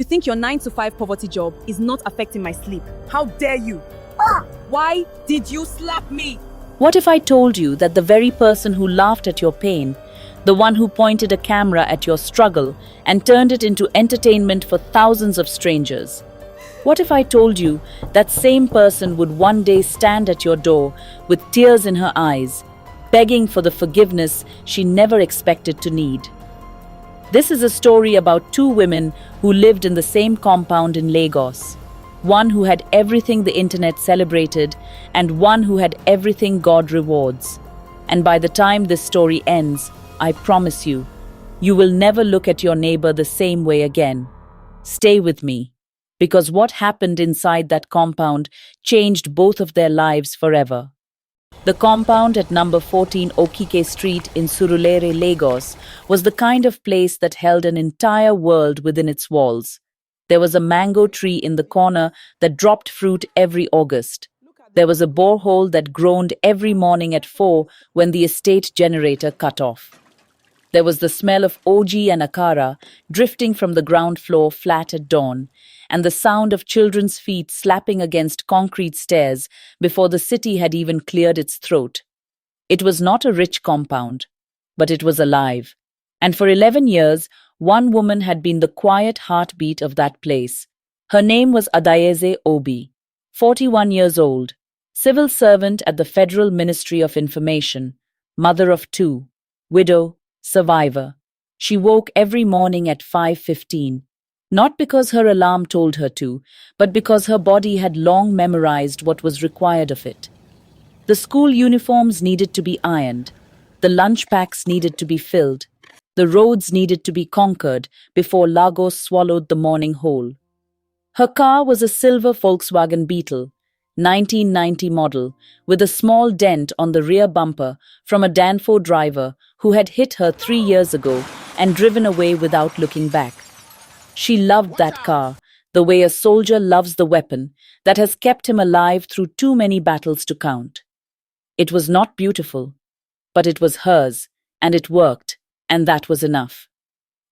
You think your 9 to 5 poverty job is not affecting my sleep? How dare you? Why did you slap me? What if I told you that the very person who laughed at your pain, the one who pointed a camera at your struggle and turned it into entertainment for thousands of strangers? What if I told you that same person would one day stand at your door with tears in her eyes, begging for the forgiveness she never expected to need? This is a story about two women who lived in the same compound in Lagos. One who had everything the internet celebrated, and one who had everything God rewards. And by the time this story ends, I promise you, you will never look at your neighbor the same way again. Stay with me, because what happened inside that compound changed both of their lives forever. The compound at number 14 Okike Street in Surulere, Lagos, was the kind of place that held an entire world within its walls. There was a mango tree in the corner that dropped fruit every August. There was a borehole that groaned every morning at 4 when the estate generator cut off. There was the smell of OG and akara drifting from the ground floor flat at dawn, and the sound of children's feet slapping against concrete stairs before the city had even cleared its throat. It was not a rich compound, but it was alive. And for 11 years, one woman had been the quiet heartbeat of that place. Her name was Adaeze Obi, 41 years old, civil servant at the Federal Ministry of Information, mother of two, widow, survivor. She woke every morning at 5:15, not because her alarm told her to, but because her body had long memorized what was required of it. The school uniforms needed to be ironed, the lunch packs needed to be filled, the roads needed to be conquered before Lagos swallowed the morning whole. Her car was a silver Volkswagen Beetle, 1990 model, with a small dent on the rear bumper from a Danfo driver who had hit her 3 years ago and driven away without looking back. She loved that car, the way a soldier loves the weapon that has kept him alive through too many battles to count. It was not beautiful, but it was hers, and it worked, and that was enough.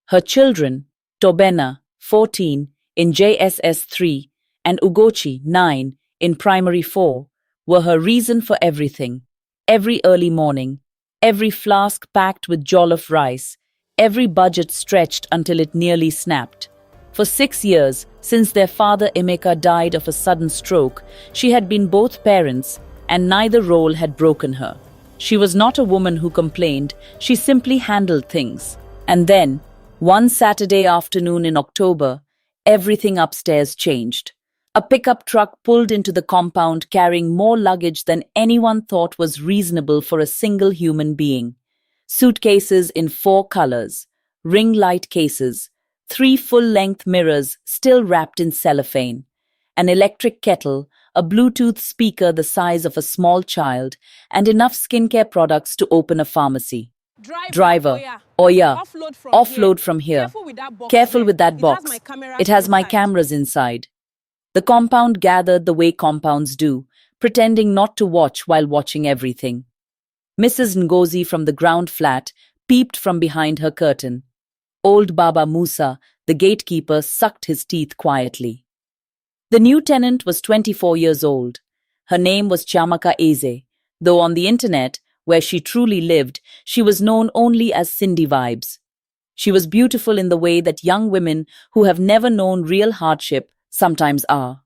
Her children, Tobena, 14, in JSS 3, and Ugochi, 9, in Primary 4, were her reason for everything. Every early morning, every flask packed with jollof rice, every budget stretched until it nearly snapped. For 6 years, since their father Emeka died of a sudden stroke, she had been both parents, and neither role had broken her. She was not a woman who complained, she simply handled things. And then, one Saturday afternoon in October, everything upstairs changed. A pickup truck pulled into the compound carrying more luggage than anyone thought was reasonable for a single human being. Suitcases in 4 colors, ring light cases, 3 full-length mirrors still wrapped in cellophane, an electric kettle, a Bluetooth speaker the size of a small child, and enough skincare products to open a pharmacy. Driver, Oya, offload from here. Careful with that box. It has my cameras inside. The compound gathered the way compounds do, pretending not to watch while watching everything. Mrs. Ngozi from the ground flat peeped from behind her curtain. Old Baba Musa, the gatekeeper, sucked his teeth quietly. The new tenant was 24 years old. Her name was Chiamaka Eze, though on the internet, where she truly lived, she was known only as Cindy Vibes. She was beautiful in the way that young women who have never known real hardship sometimes are.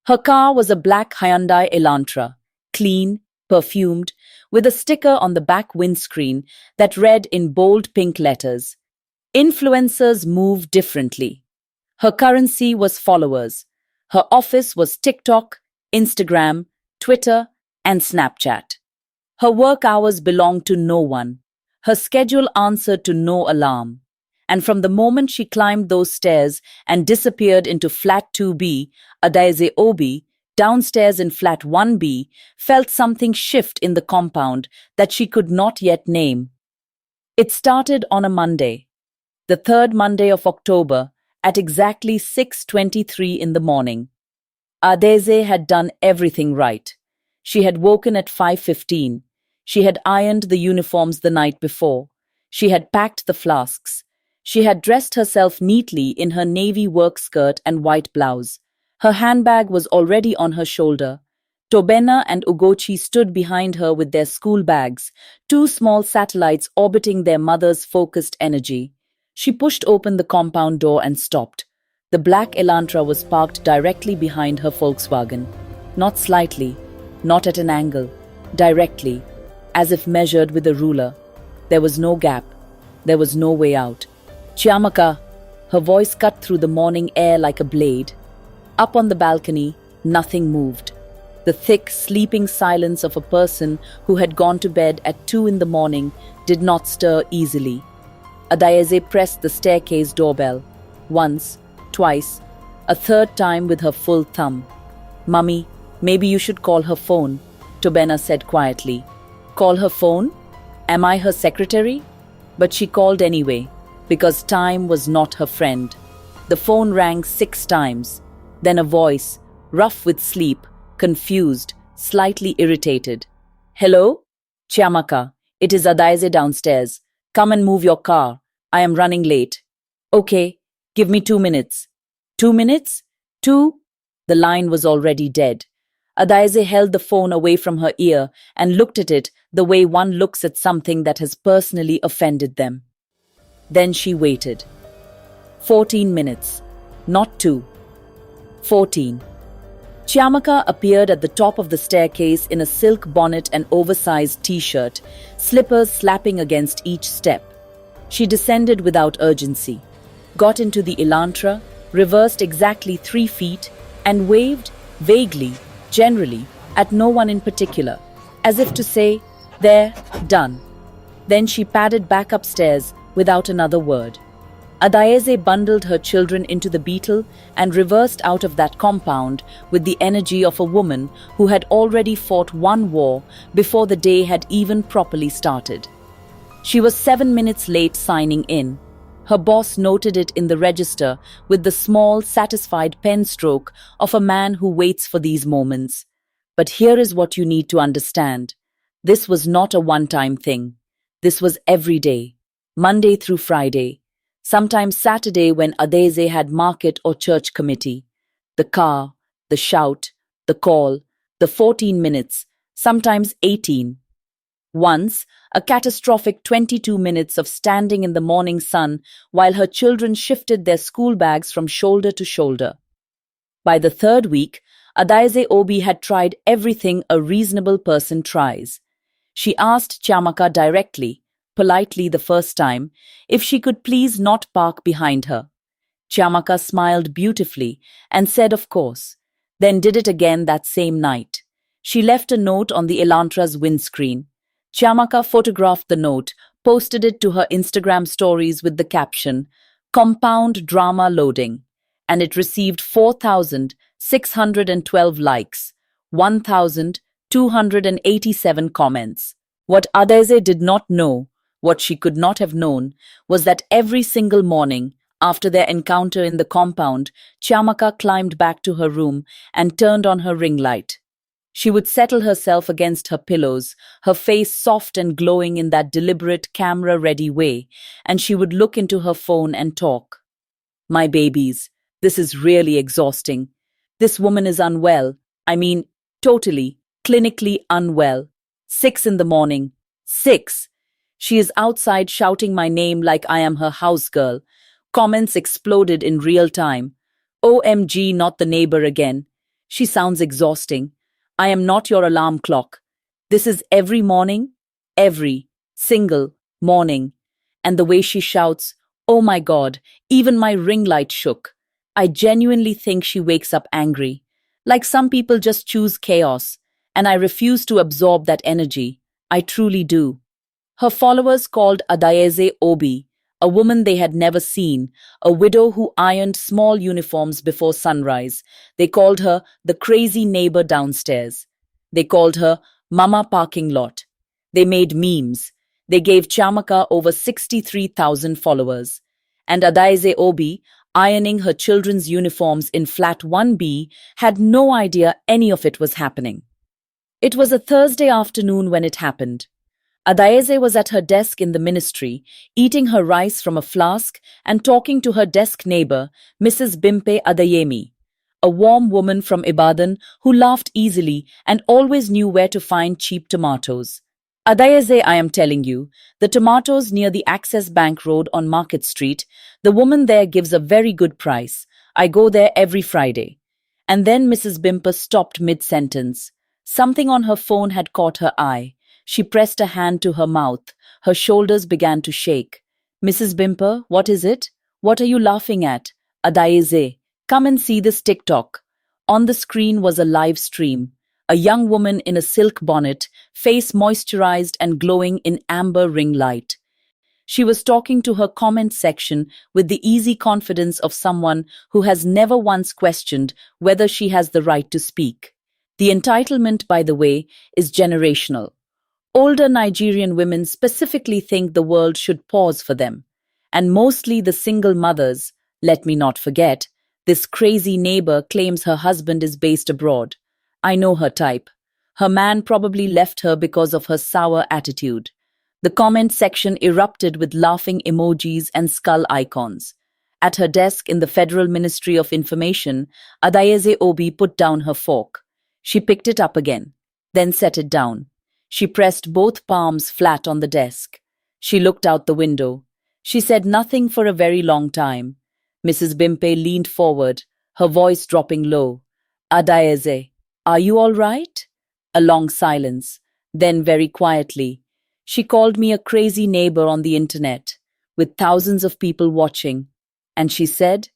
Her car was a black Hyundai Elantra, clean, perfumed, with a sticker on the back windscreen that read in bold pink letters, "Influencers move differently." Her currency was followers. Her office was TikTok, Instagram, Twitter, and Snapchat. Her work hours belonged to no one. Her schedule answered to no alarm. And from the moment she climbed those stairs and disappeared into flat 2B, Adaeze Obi, downstairs in flat 1B, felt something shift in the compound that she could not yet name. It started on a Monday, the 3rd Monday of October, at exactly 6:23 in the morning. Adaeze had done everything right. She had woken at 5:15. She had ironed the uniforms the night before. She had packed the flasks. She had dressed herself neatly in her navy work skirt and white blouse. Her handbag was already on her shoulder. Tobena and Ugochi stood behind her with their school bags, two small satellites orbiting their mother's focused energy. She pushed open the compound door and stopped. The black Elantra was parked directly behind her Volkswagen. Not slightly, not at an angle, directly, as if measured with a ruler. There was no gap. There was no way out. Chiamaka, her voice cut through the morning air like a blade. Up on the balcony, nothing moved. The thick, sleeping silence of a person who had gone to bed at 2 in the morning did not stir easily. Adayeze pressed the staircase doorbell. Once, twice, a third time with her full thumb. "Mummy, maybe you should call her phone," Tobena said quietly. "Call her phone? Am I her secretary?" But she called anyway, because time was not her friend. The phone rang 6 times. Then a voice, rough with sleep, confused, slightly irritated. "Hello? Chiamaka, it is Adaize downstairs. Come and move your car. I am running late." "Okay, give me 2 minutes." 2 minutes? 2? The line was already dead. Adaize held the phone away from her ear and looked at it the way one looks at something that has personally offended them. Then she waited. 14 minutes. Not 2. 14. Chiamaka appeared at the top of the staircase in a silk bonnet and oversized t-shirt, slippers slapping against each step. She descended without urgency, got into the Elantra, reversed exactly 3 feet, and waved, vaguely, generally, at no one in particular, as if to say, "There, done." Then she padded back upstairs without another word. Adayeze bundled her children into the Beetle and reversed out of that compound with the energy of a woman who had already fought one war before the day had even properly started. She was 7 minutes late signing in. Her boss noted it in the register with the small, satisfied pen stroke of a man who waits for these moments. But here is what you need to understand. This was not a one-time thing. This was every day, Monday through Friday. Sometimes Saturday when Adeze had market or church committee. The car, the shout, the call, the 14 minutes, sometimes 18. Once, a catastrophic 22 minutes of standing in the morning sun while her children shifted their school bags from shoulder to shoulder. By the 3rd week, Adaize Obi had tried everything a reasonable person tries. She asked Chiamaka directly, politely the first time, if she could please not park behind her. Chiamaka smiled beautifully and said of course, then did it again that same night. She left a note on the Elantra's windscreen. Chiamaka photographed the note, posted it to her Instagram stories with the caption, "Compound Drama Loading," and it received 4,612 likes, 1,287 comments. What Adeze did not know, what she could not have known, was that every single morning, after their encounter in the compound, Chiamaka climbed back to her room and turned on her ring light. She would settle herself against her pillows, her face soft and glowing in that deliberate, camera-ready way, and she would look into her phone and talk. "My babies, this is really exhausting. This woman is unwell. I mean, totally, clinically unwell. 6 in the morning. 6! She is outside shouting my name like I am her house girl. Comments exploded in real time. OMG, not the neighbor again. She sounds exhausting. I am not your alarm clock. This is every morning, every single morning." And the way she shouts, "Oh my God," even my ring light shook. I genuinely think she wakes up angry. Like some people just choose chaos, and I refuse to absorb that energy. I truly do. Her followers called Adayeze Obi, a woman they had never seen, a widow who ironed small uniforms before sunrise. They called her the crazy neighbor downstairs. They called her Mama Parking Lot. They made memes. They gave Chiamaka over 63,000 followers. And Adaize Obi, ironing her children's uniforms in flat 1B, had no idea any of it was happening. It was a Thursday afternoon when it happened. Adaeze was at her desk in the ministry, eating her rice from a flask and talking to her desk neighbor, Mrs. Bimpe Adeyemi, a warm woman from Ibadan who laughed easily and always knew where to find cheap tomatoes. Adaeze, I am telling you, the tomatoes near the Access Bank Road on Market Street, the woman there gives a very good price. I go there every Friday. And then Mrs. Bimper stopped mid-sentence. Something on her phone had caught her eye. She pressed a hand to her mouth. Her shoulders began to shake. Mrs. Bimper, what is it? What are you laughing at? Adaeze, come and see this TikTok. On the screen was a live stream. A young woman in a silk bonnet, face moisturized and glowing in amber ring light. She was talking to her comment section with the easy confidence of someone who has never once questioned whether she has the right to speak. The entitlement, by the way, is generational. Older Nigerian women specifically think the world should pause for them. And mostly the single mothers, let me not forget, this crazy neighbor claims her husband is based abroad. I know her type. Her man probably left her because of her sour attitude. The comment section erupted with laughing emojis and skull icons. At her desk in the Federal Ministry of Information, Adaeze Obi put down her fork. She picked it up again, then set it down. She pressed both palms flat on the desk. She looked out the window. She said nothing for a very long time. Mrs. Bimpe leaned forward, her voice dropping low. Adaeze, are you all right? A long silence. Then very quietly, she called me a crazy neighbor on the internet, with thousands of people watching. And she said,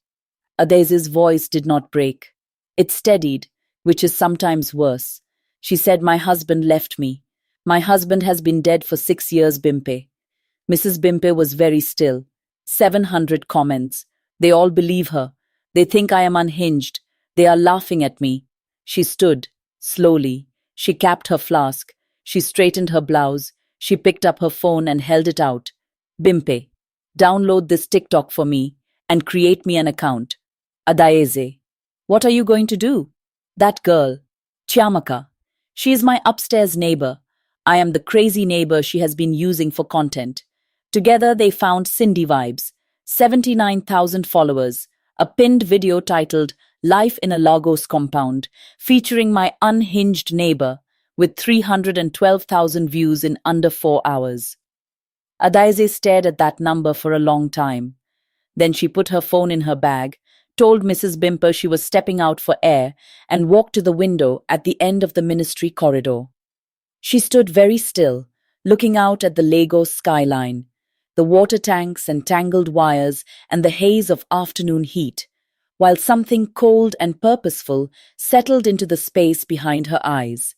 Adeze's voice did not break. It steadied, which is sometimes worse. She said, my husband left me. My husband has been dead for 6 years, Bimpe. Mrs. Bimpe was very still. 700 comments. They all believe her. They think I am unhinged. They are laughing at me. She stood, slowly. She capped her flask. She straightened her blouse. She picked up her phone and held it out. Bimpe, download this TikTok for me and create me an account. Adaeze, what are you going to do? That girl, Chiamaka. She is my upstairs neighbor. I am the crazy neighbor she has been using for content. Together they found Cindy Vibes, 79,000 followers, a pinned video titled Life in a Lagos Compound, featuring my unhinged neighbor, with 312,000 views in under 4 hours. Adaeze stared at that number for a long time. Then she put her phone in her bag, told Mrs. Bimper she was stepping out for air, and walked to the window at the end of the ministry corridor. She stood very still, looking out at the Lagos skyline, the water tanks and tangled wires and the haze of afternoon heat, while something cold and purposeful settled into the space behind her eyes.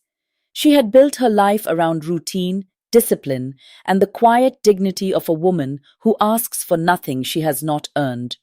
She had built her life around routine, discipline, and the quiet dignity of a woman who asks for nothing she has not earned.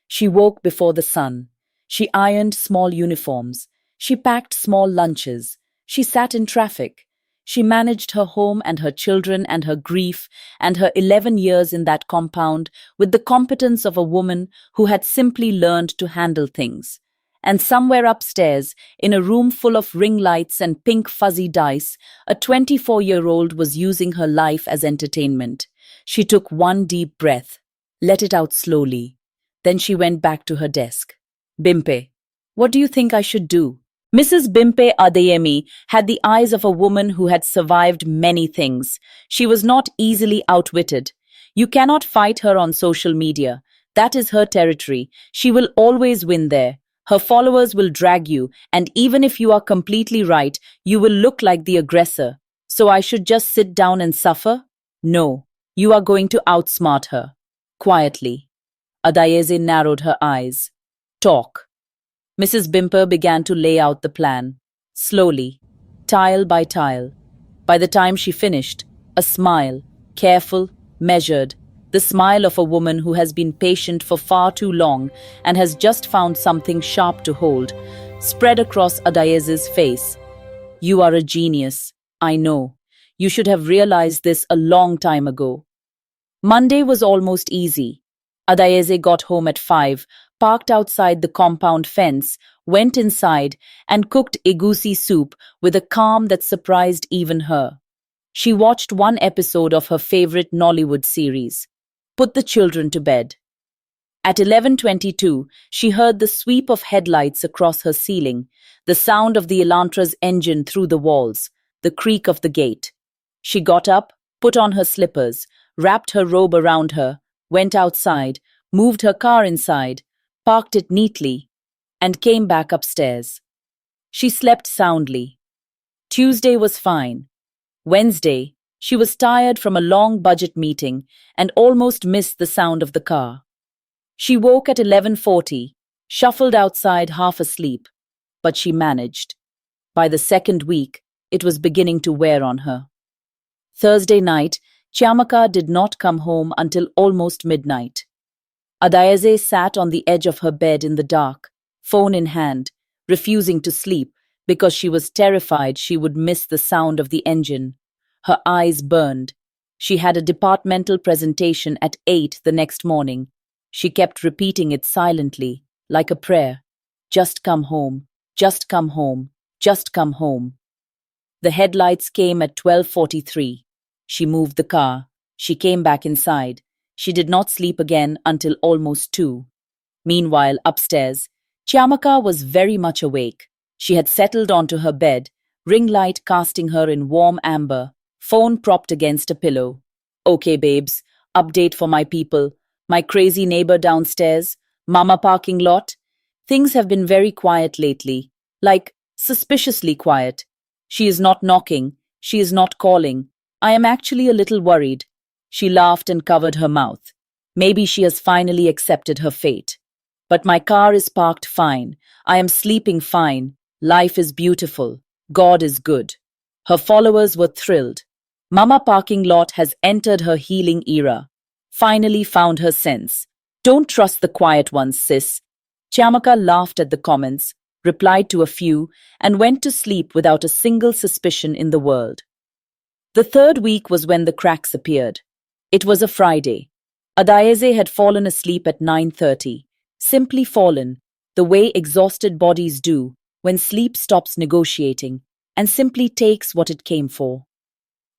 She woke before the sun. She ironed small uniforms. She packed small lunches. She sat in traffic. She managed her home and her children and her grief and her 11 years in that compound with the competence of a woman who had simply learned to handle things. And somewhere upstairs, in a room full of ring lights and pink fuzzy dice, a 24-year-old was using her life as entertainment. She took one deep breath, let it out slowly. Then she went back to her desk. Bimpe, what do you think I should do? Mrs. Bimpe Adeyemi had the eyes of a woman who had survived many things. She was not easily outwitted. You cannot fight her on social media. That is her territory. She will always win there. Her followers will drag you, and even if you are completely right, you will look like the aggressor. So I should just sit down and suffer? No, you are going to outsmart her. Quietly. Adaeze narrowed her eyes. Talk. Mrs. Bimper began to lay out the plan, slowly, tile by tile. By the time she finished, a smile, careful, measured, the smile of a woman who has been patient for far too long and has just found something sharp to hold, spread across Adaeze's face. You are a genius, I know. You should have realized this a long time ago. Monday was almost easy. Adaeze got home at 5, parked outside the compound fence, went inside, and cooked egusi soup with a calm that surprised even her. She watched one episode of her favorite Nollywood series, Put the Children to Bed. At 11:22, she heard the sweep of headlights across her ceiling, the sound of the Elantra's engine through the walls, the creak of the gate. She got up, put on her slippers, wrapped her robe around her, went outside, moved her car inside, parked it neatly, and came back upstairs. She slept soundly. Tuesday was fine. Wednesday, she was tired from a long budget meeting and almost missed the sound of the car. She woke at 11:40, shuffled outside half asleep, but she managed. By the second week, it was beginning to wear on her. Thursday night, Chiamaka did not come home until almost midnight. Adayeze sat on the edge of her bed in the dark, phone in hand, refusing to sleep because she was terrified she would miss the sound of the engine. Her eyes burned. She had a departmental presentation at 8 the next morning. She kept repeating it silently, like a prayer. Just come home, just come home, just come home. The headlights came at 12:43. She moved the car. She came back inside. She did not sleep again until almost 2. Meanwhile, upstairs, Chiamaka was very much awake. She had settled onto her bed, ring light casting her in warm amber, phone propped against a pillow. Okay, babes, update for my people. My crazy neighbor downstairs, mama parking lot. Things have been very quiet lately, like suspiciously quiet. She is not knocking, she is not calling. I am actually a little worried. She laughed and covered her mouth. Maybe she has finally accepted her fate. But my car is parked fine. I am sleeping fine. Life is beautiful. God is good. Her followers were thrilled. Mama parking lot has entered her healing era. Finally found her sense. Don't trust the quiet ones, sis. Chiamaka laughed at the comments, replied to a few, and went to sleep without a single suspicion in the world. The third week was when the cracks appeared. It was a Friday. Adayeze had fallen asleep at 9:30. Simply fallen, the way exhausted bodies do when sleep stops negotiating and simply takes what it came for.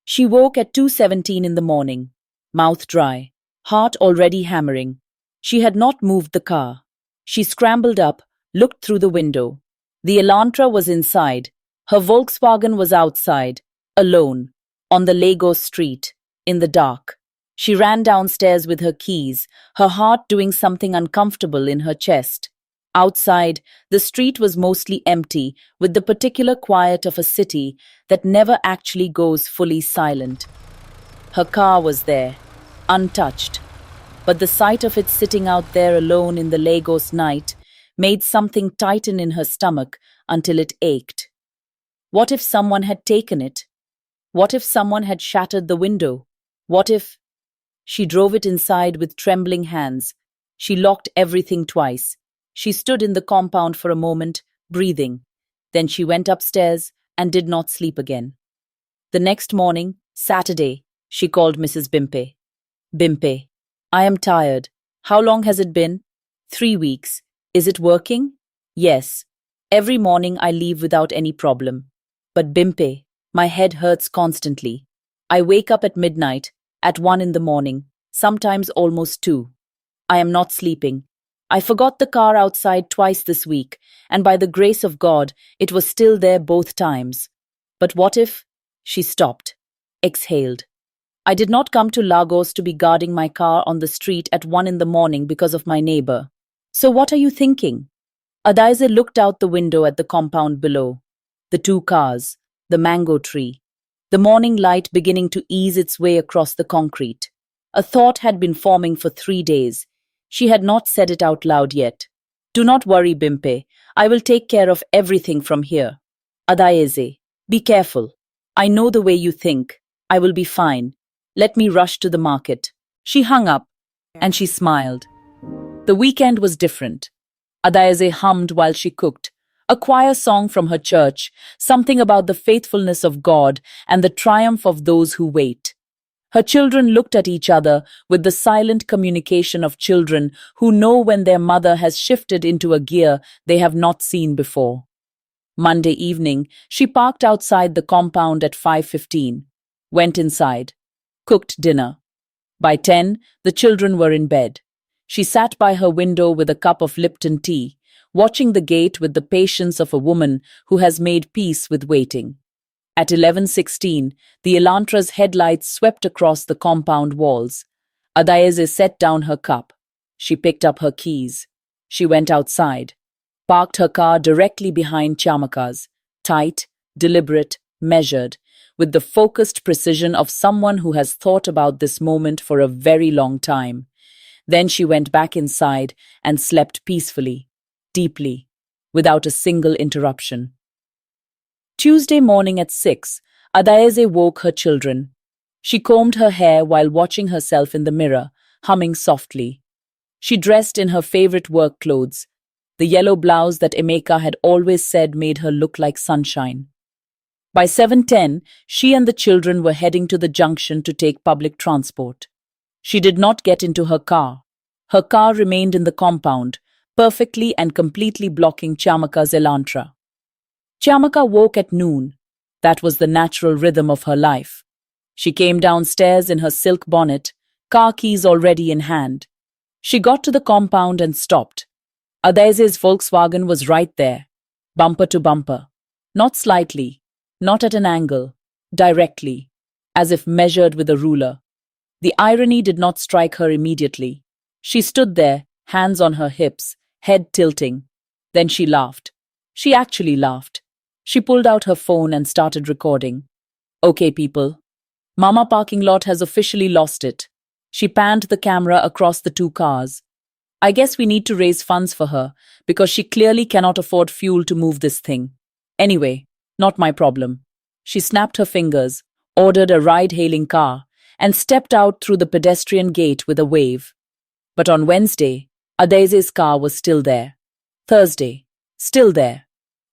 She woke at 2:17 in the morning, mouth dry, heart already hammering. She had not moved the car. She scrambled up, looked through the window. The Elantra was inside. Her Volkswagen was outside, alone, on the Lagos street, in the dark. She ran downstairs with her keys, her heart doing something uncomfortable in her chest. Outside, the street was mostly empty, with the particular quiet of a city that never actually goes fully silent. Her car was there, untouched, but the sight of it sitting out there alone in the Lagos night made something tighten in her stomach until it ached. What if someone had taken it? What if someone had shattered the window? What if... She drove it inside with trembling hands. She locked everything twice. She stood in the compound for a moment, breathing. Then she went upstairs and did not sleep again. The next morning, Saturday, she called Mrs. Bimpe. Bimpe, I am tired. How long has it been? 3 weeks. Is it working? Yes. Every morning I leave without any problem. But Bimpe, my head hurts constantly. I wake up at midnight, at 1 in the morning, sometimes almost 2. I am not sleeping. I forgot the car outside twice this week, and by the grace of God, it was still there both times. But what if... She stopped, exhaled. I did not come to Lagos to be guarding my car on the street at 1 in the morning because of my neighbor. So what are you thinking? Adayeze looked out the window at the compound below. The 2 cars, the mango tree, the morning light beginning to ease its way across the concrete. A thought had been forming for 3 days. She had not said it out loud yet. Do not worry, Bimpe. I will take care of everything from here. Adayeze, be careful. I know the way you think. I will be fine. Let me rush to the market. She hung up, and she smiled. The weekend was different. Adayeze hummed while she cooked, a choir song from her church, something about the faithfulness of God and the triumph of those who wait. Her children looked at each other with the silent communication of children who know when their mother has shifted into a gear they have not seen before. Monday evening, she parked outside the compound at 5:15. went inside, cooked dinner. By 10, the children were in bed. She sat by her window with a cup of Lipton tea, watching the gate with the patience of a woman who has made peace with waiting. At 11:16, the Elantra's headlights swept across the compound walls. Adaeze set down her cup. She picked up her keys. She went outside, parked her car directly behind Chamaka's, tight, deliberate, measured, with the focused precision of someone who has thought about this moment for a very long time. Then she went back inside and slept peacefully, deeply, without a single interruption. Tuesday morning at 6, Adaeze woke her children. She combed her hair while watching herself in the mirror, humming softly. She dressed in her favorite work clothes, the yellow blouse that Emeka had always said made her look like sunshine. By 7:10, she and the children were heading to the junction to take public transport. She did not get into her car. Her car remained in the compound, perfectly and completely blocking Chamaka's Elantra. Chamaka woke at noon. That was the natural rhythm of her life. She came downstairs in her silk bonnet, car keys already in hand. She got to the compound and stopped. Adaeze's Volkswagen was right there, bumper to bumper. Not slightly, not at an angle, directly, as if measured with a ruler. The irony did not strike her immediately. She stood there, hands on her hips, head tilting. Then she laughed. She actually laughed. She pulled out her phone and started recording. Okay, people. Mama parking lot has officially lost it. She panned the camera across the two cars. I guess we need to raise funds for her, because she clearly cannot afford fuel to move this thing. Anyway, not my problem. She snapped her fingers, ordered a ride-hailing car, and stepped out through the pedestrian gate with a wave. But on Wednesday, Adaeze's car was still there. Thursday, still there.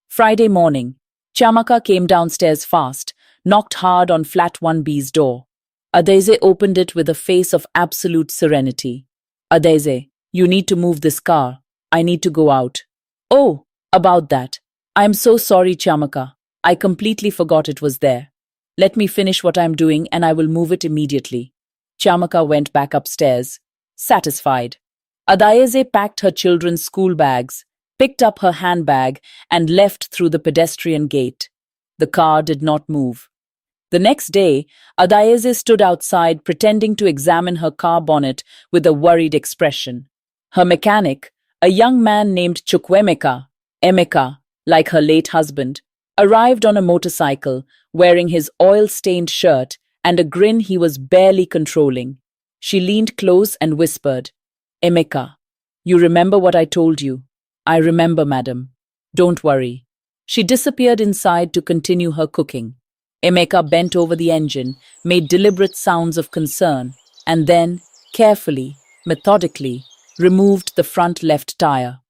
Friday morning, Chamaka came downstairs fast, knocked hard on flat 1B's door. Adaeze opened it with a face of absolute serenity. Adaeze, you need to move this car. I need to go out. Oh, about that. I'm so sorry, Chamaka. I completely forgot it was there. Let me finish what I'm doing and I will move it immediately. Chamaka went back upstairs, satisfied. Adaeze packed her children's school bags, picked up her handbag, and left through the pedestrian gate. The car did not move. The next day, Adaeze stood outside pretending to examine her car bonnet with a worried expression. Her mechanic, a young man named Emeka, like her late husband, arrived on a motorcycle, wearing his oil-stained shirt and a grin he was barely controlling. She leaned close and whispered, Emeka, you remember what I told you? I remember, madam. Don't worry. She disappeared inside to continue her cooking. Emeka bent over the engine, made deliberate sounds of concern, and then, carefully, methodically, removed the front left tire.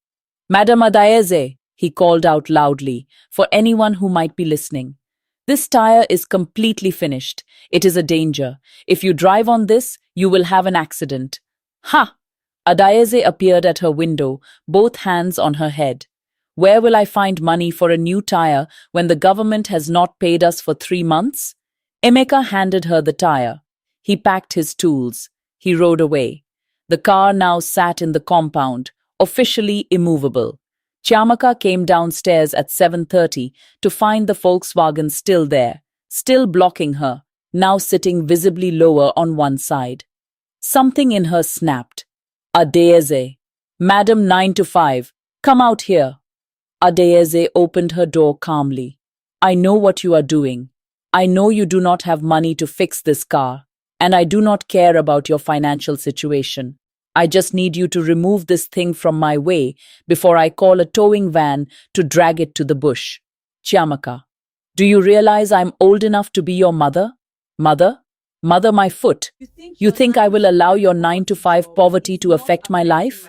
Madam Adaeze, he called out loudly, for anyone who might be listening. This tire is completely finished. It is a danger. If you drive on this, you will have an accident. Ha! Adaeze appeared at her window, both hands on her head. Where will I find money for a new tire when the government has not paid us for 3 months? Emeka handed her the tire. He packed his tools. He rode away. The car now sat in the compound, officially immovable. Chamaka came downstairs at 7:30 to find the Volkswagen still there, still blocking her, now sitting visibly lower on one side. Something in her snapped. Adaeze, Madam 9 to 5, come out here. Adaeze opened her door calmly. I know what you are doing. I know you do not have money to fix this car, and I do not care about your financial situation. I just need you to remove this thing from my way before I call a towing van to drag it to the bush. Chamaka, do you realize I'm old enough to be your mother? Mother? Mother, my foot. You think I will allow your 9 to 5 poverty to affect my life?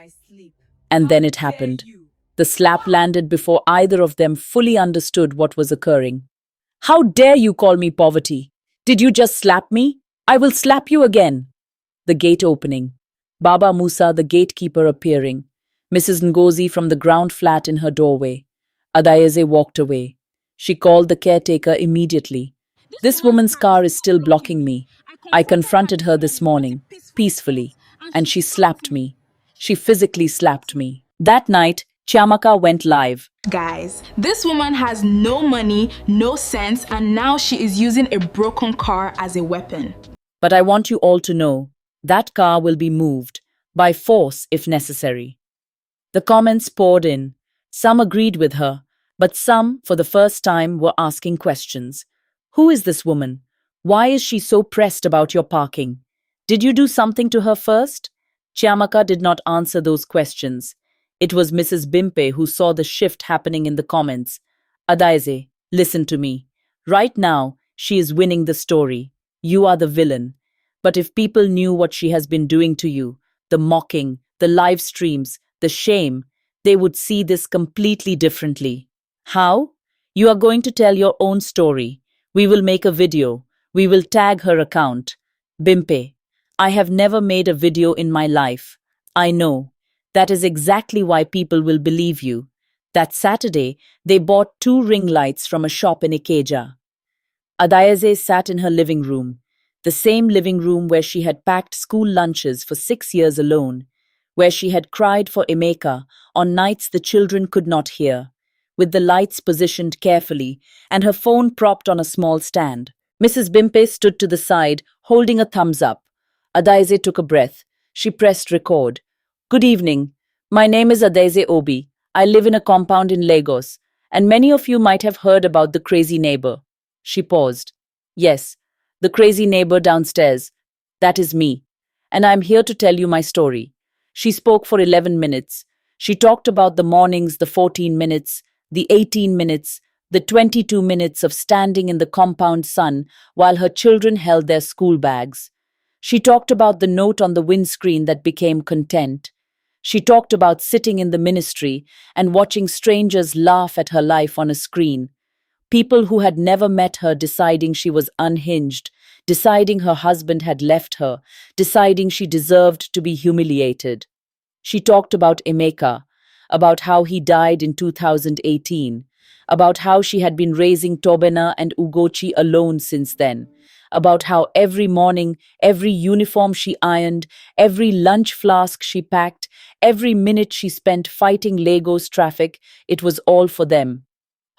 And then it happened. The slap landed before either of them fully understood what was occurring. How dare you call me poverty? Did you just slap me? I will slap you again. The gate opening. Baba Musa, the gatekeeper, appearing. Mrs. Ngozi from the ground flat in her doorway. Adaeze walked away. She called the caretaker immediately. This woman's car is still blocking me. I confronted her this morning, peacefully, and she slapped me. She physically slapped me. That night, Chiamaka went live. Guys, this woman has no money, no sense, and now she is using a broken car as a weapon. But I want you all to know that car will be moved, by force if necessary. The comments poured in. Some agreed with her, but some, for the first time, were asking questions. Who is this woman? Why is she so pressed about your parking? Did you do something to her first? Chiamaka did not answer those questions. It was Mrs. Bimpe who saw the shift happening in the comments. Adaise, listen to me. Right now, she is winning the story. You are the villain. But if people knew what she has been doing to you, the mocking, the live streams, the shame, they would see this completely differently. How? You are going to tell your own story. We will make a video. We will tag her account. Bimpe, I have never made a video in my life. I know. That is exactly why people will believe you. That Saturday, they bought 2 ring lights from a shop in Ikeja. Adayaze sat in her living room, the same living room where she had packed school lunches for 6 years alone, where she had cried for Emeka on nights the children could not hear, with the lights positioned carefully and her phone propped on a small stand. Mrs. Bimpe stood to the side, holding a thumbs up. Adaise took a breath. She pressed record. Good evening. My name is Adaise Obi. I live in a compound in Lagos, and many of you might have heard about the crazy neighbor. She paused. Yes, the crazy neighbor downstairs. That is me. And I am here to tell you my story. She spoke for 11 minutes. She talked about the mornings, the 14 minutes, the 18 minutes, the 22 minutes of standing in the compound sun while her children held their school bags. She talked about the note on the windscreen that became content. She talked about sitting in the ministry and watching strangers laugh at her life on a screen. People who had never met her deciding she was unhinged, deciding her husband had left her, deciding she deserved to be humiliated. She talked about Emeka, about how he died in 2018, about how she had been raising Tobena and Ugochi alone since then, about how every morning, every uniform she ironed, every lunch flask she packed, every minute she spent fighting Lagos traffic, it was all for them.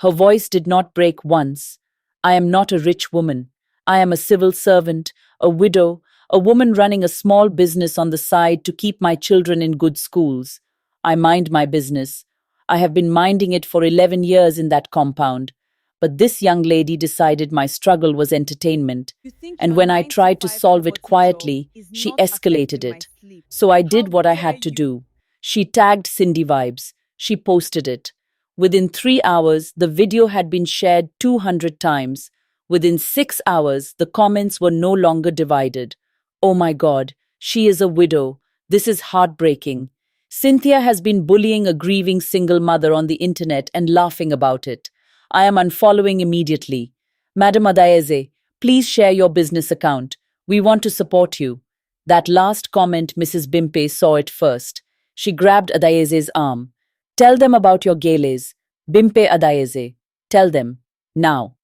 Her voice did not break once. I am not a rich woman. I am a civil servant, a widow, a woman running a small business on the side to keep my children in good schools. I mind my business. I have been minding it for 11 years in that compound. But this young lady decided my struggle was entertainment. And when I tried to solve it quietly, she escalated it. So I did what I had to do. She tagged Cindy Vibes. She posted it. Within 3 hours, the video had been shared 200 times. Within 6 hours, the comments were no longer divided. Oh my God, she is a widow. This is heartbreaking. Cynthia has been bullying a grieving single mother on the internet and laughing about it. I am unfollowing immediately. Madam Adaeze, please share your business account. We want to support you. That last comment, Mrs. Bimpe saw it first. She grabbed Adaeze's arm. Tell them about your galas. Bimpe Adaeze. Tell them. Now.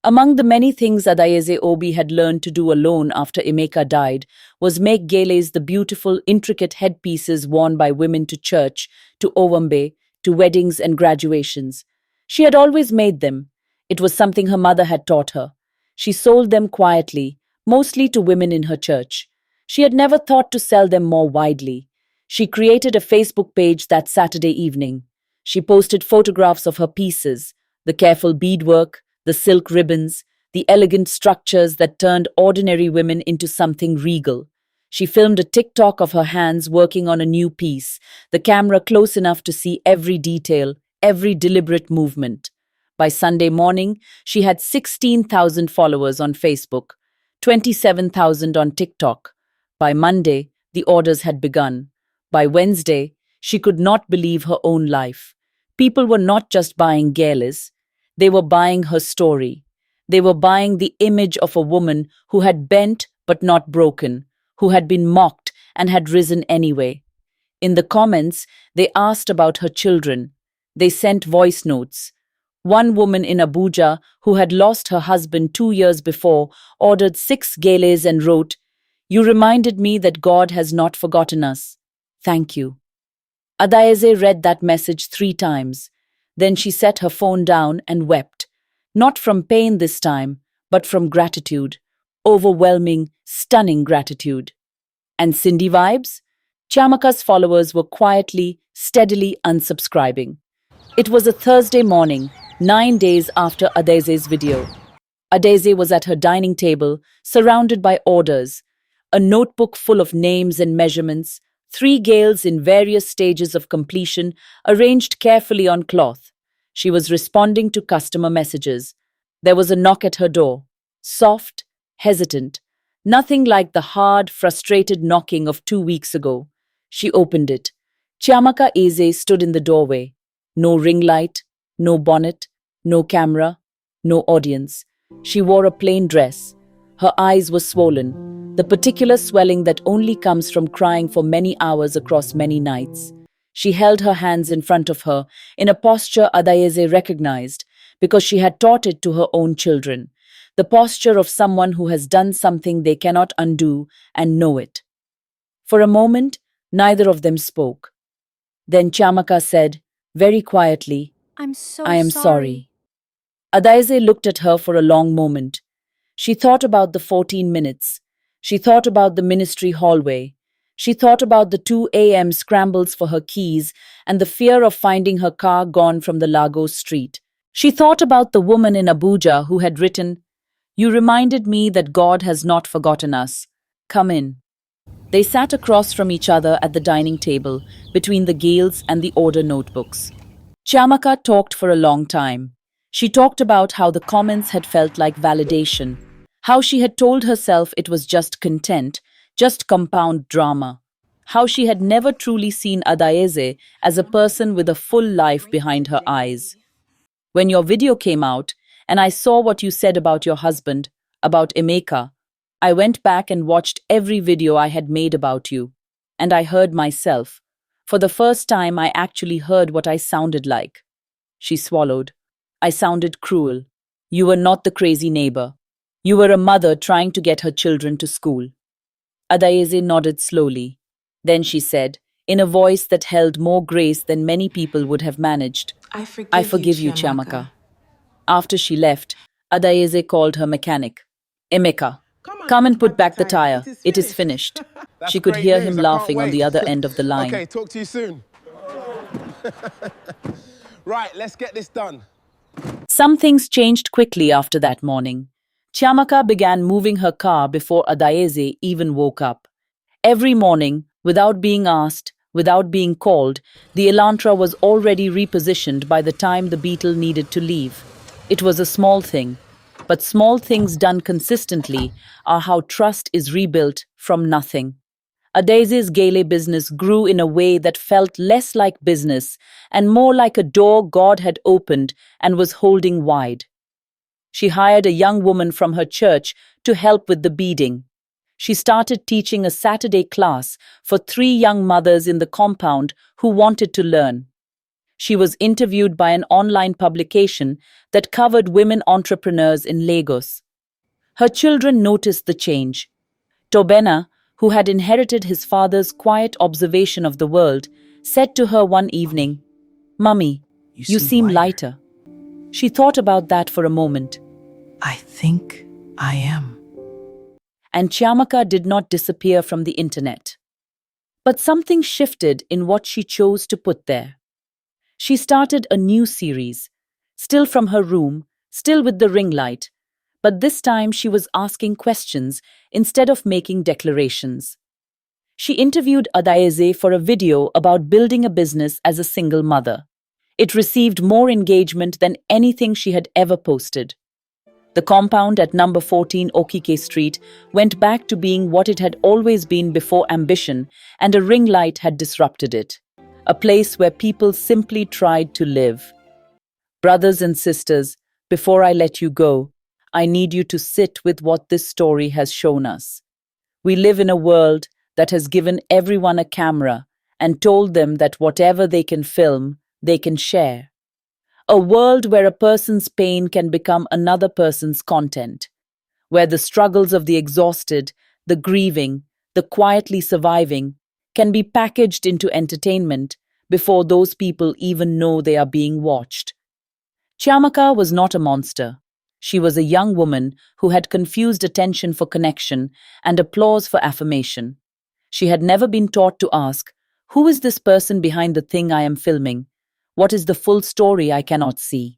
Among the many things Adaeze Obi had learned to do alone after Emeka died was make galas, the beautiful, intricate headpieces worn by women to church, to owambe, to weddings and graduations. She had always made them. It was something her mother had taught her. She sold them quietly, mostly to women in her church. She had never thought to sell them more widely. She created a Facebook page that Saturday evening. She posted photographs of her pieces, the careful beadwork, the silk ribbons, the elegant structures that turned ordinary women into something regal. She filmed a TikTok of her hands working on a new piece, the camera close enough to see every detail, every deliberate movement. By Sunday morning, she had 16,000 followers on Facebook, 27,000 on TikTok. By Monday, the orders had begun. By Wednesday, she could not believe her own life. People were not just buying galas, they were buying her story. They were buying the image of a woman who had bent but not broken, who had been mocked and had risen anyway. In the comments, they asked about her children. They sent voice notes. One woman in Abuja, who had lost her husband 2 years before, ordered 6 gales and wrote, "You reminded me that God has not forgotten us. Thank you." Adaeze read that message 3 times. Then she set her phone down and wept. Not from pain this time, but from gratitude. Overwhelming, stunning gratitude. And Cindy vibes? Chiamaka's followers were quietly, steadily unsubscribing. It was a Thursday morning, 9 days after Adeze's video. Adeze was at her dining table, surrounded by orders, a notebook full of names and measurements, 3 gales in various stages of completion, arranged carefully on cloth. She was responding to customer messages. There was a knock at her door. Soft, hesitant, nothing like the hard, frustrated knocking of 2 weeks ago. She opened it. Chiamaka Eze stood in the doorway. No ring light, no bonnet, no camera, no audience. She wore a plain dress. Her eyes were swollen, the particular swelling that only comes from crying for many hours across many nights. She held her hands in front of her in a posture Adaeze recognized because she had taught it to her own children, the posture of someone who has done something they cannot undo and know it. For a moment, neither of them spoke. Then Chiamaka said, very quietly, I am sorry. Adaeze looked at her for a long moment. She thought about the 14 minutes. She thought about the ministry hallway. She thought about the 2 a.m. scrambles for her keys and the fear of finding her car gone from the Lagos street. She thought about the woman in Abuja who had written, "You reminded me that God has not forgotten us. Come in." They sat across from each other at the dining table, between the gales and the order notebooks. Chiamaka talked for a long time. She talked about how the comments had felt like validation, how she had told herself it was just content, just compound drama, how she had never truly seen Adaeze as a person with a full life behind her eyes. When your video came out, and I saw what you said about your husband, about Emeka, I went back and watched every video I had made about you, and I heard myself. For the first time, I actually heard what I sounded like. She swallowed. I sounded cruel. You were not the crazy neighbor. You were a mother trying to get her children to school. Adaeze nodded slowly. Then she said, in a voice that held more grace than many people would have managed, I forgive you, Chiamaka. After she left, Adaeze called her mechanic. Emeka, come and put back the tire. It is finished. She could hear him laughing on the other end of the line. Okay, talk to you soon. Right, let's get this done. Some things changed quickly after that morning. Chiamaka began moving her car before Adaeze even woke up. Every morning, without being asked, without being called, the Elantra was already repositioned by the time the Beetle needed to leave. It was a small thing, but small things done consistently are how trust is rebuilt from nothing. Adeze's gele business grew in a way that felt less like business and more like a door God had opened and was holding wide. She hired a young woman from her church to help with the beading. She started teaching a Saturday class for 3 young mothers in the compound who wanted to learn. She was interviewed by an online publication that covered women entrepreneurs in Lagos. Her children noticed the change. Tobena, who had inherited his father's quiet observation of the world, said to her one evening, "Mummy, you seem lighter." She thought about that for a moment. I think I am. And Chiamaka did not disappear from the internet. But something shifted in what she chose to put there. She started a new series, still from her room, still with the ring light, but this time she was asking questions instead of making declarations. She interviewed Adaeze for a video about building a business as a single mother. It received more engagement than anything she had ever posted. The compound at number 14 Okike Street went back to being what it had always been before ambition, and a ring light had disrupted it. A place where people simply tried to live. Brothers and sisters, before I let you go, I need you to sit with what this story has shown us. We live in a world that has given everyone a camera and told them that whatever they can film, they can share. A world where a person's pain can become another person's content, where the struggles of the exhausted, the grieving, the quietly surviving can be packaged into entertainment before those people even know they are being watched. Chiamaka was not a monster. She was a young woman who had confused attention for connection and applause for affirmation. She had never been taught to ask, "Who is this person behind the thing I am filming? What is the full story I cannot see?"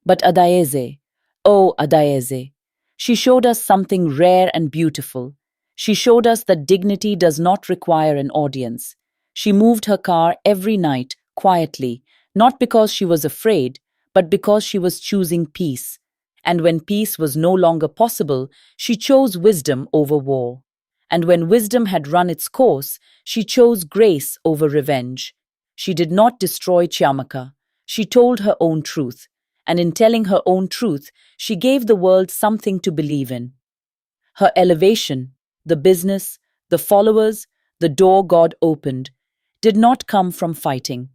But Adaeze, oh Adaeze, she showed us something rare and beautiful. She showed us that dignity does not require an audience. She moved her car every night, quietly, not because she was afraid, but because she was choosing peace. And when peace was no longer possible, she chose wisdom over war. And when wisdom had run its course, she chose grace over revenge. She did not destroy Chiamaka. She told her own truth. And in telling her own truth, she gave the world something to believe in. Her elevation, the business, the followers, the door God opened, did not come from fighting.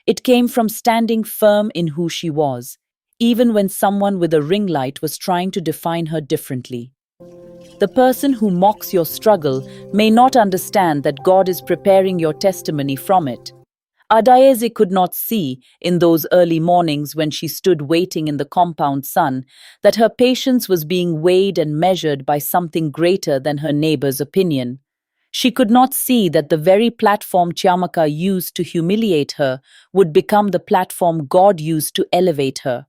It came from standing firm in who she was, even when someone with a ring light was trying to define her differently. The person who mocks your struggle may not understand that God is preparing your testimony from it. Adaeze could not see, in those early mornings when she stood waiting in the compound sun, that her patience was being weighed and measured by something greater than her neighbor's opinion. She could not see that the very platform Chiamaka used to humiliate her would become the platform God used to elevate her.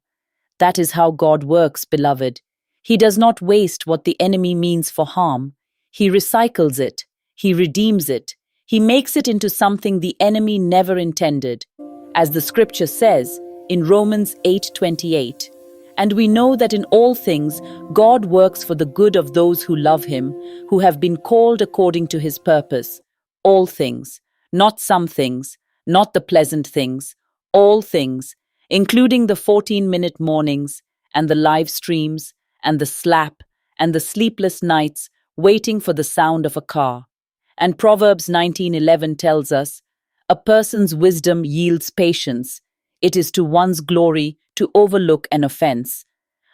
That is how God works, beloved. He does not waste what the enemy means for harm. He recycles it. He redeems it. He makes it into something the enemy never intended. As the scripture says in Romans 8:28, "And we know that in all things God works for the good of those who love him, who have been called according to his purpose." All things, not some things, not the pleasant things, all things, including the 14-minute mornings and the live streams and the slap and the sleepless nights waiting for the sound of a car. And Proverbs 19:11 tells us, "A person's wisdom yields patience. It is to one's glory to overlook an offense."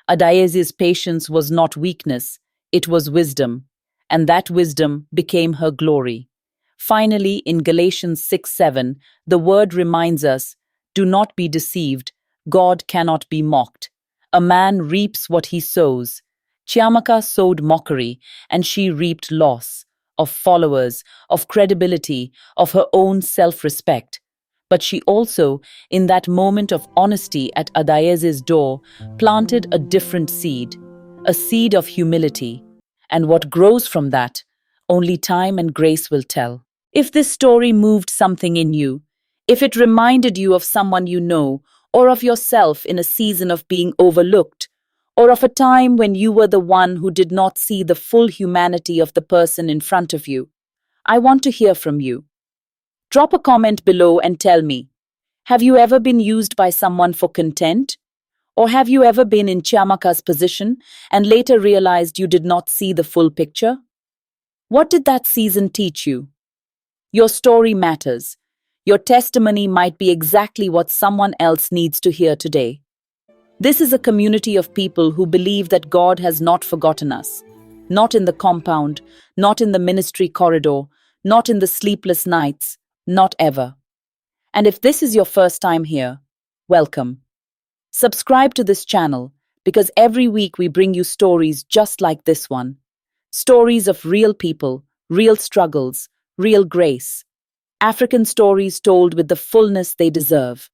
Adaeze's patience was not weakness, it was wisdom, and that wisdom became her glory. Finally, in Galatians 6:7, the word reminds us, "Do not be deceived, God cannot be mocked. A man reaps what he sows." Chiamaka sowed mockery, and she reaped loss of followers, of credibility, of her own self-respect. But she also, in that moment of honesty at Adaeze's door, planted a different seed, a seed of humility. And what grows from that, only time and grace will tell. If this story moved something in you, if it reminded you of someone you know, or of yourself in a season of being overlooked, or of a time when you were the one who did not see the full humanity of the person in front of you, I want to hear from you. Drop a comment below and tell me, have you ever been used by someone for content? Or have you ever been in Chiamaka's position and later realized you did not see the full picture? What did that season teach you? Your story matters. Your testimony might be exactly what someone else needs to hear today. This is a community of people who believe that God has not forgotten us. Not in the compound, not in the ministry corridor, not in the sleepless nights, not ever. And if this is your first time here, welcome. Subscribe to this channel because every week we bring you stories just like this one. Stories of real people, real struggles, real grace. African stories told with the fullness they deserve.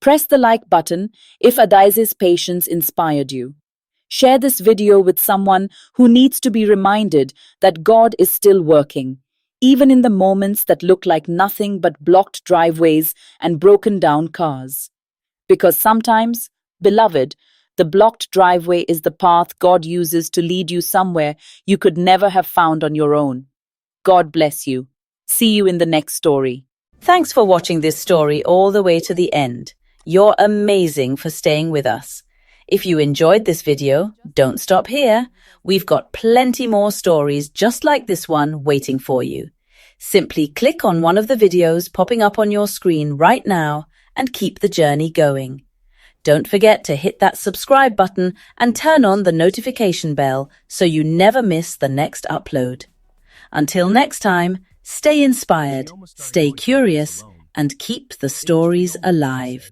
Press the like button if Adaeze's patience inspired you. Share this video with someone who needs to be reminded that God is still working, even in the moments that look like nothing but blocked driveways and broken down cars. Because sometimes, beloved, the blocked driveway is the path God uses to lead you somewhere you could never have found on your own. God bless you. See you in the next story. Thanks for watching this story all the way to the end. You're amazing for staying with us. If you enjoyed this video, don't stop here. We've got plenty more stories just like this one waiting for you. Simply click on one of the videos popping up on your screen right now and keep the journey going. Don't forget to hit that subscribe button and turn on the notification bell so you never miss the next upload. Until next time, stay inspired, stay curious, and keep the stories alive.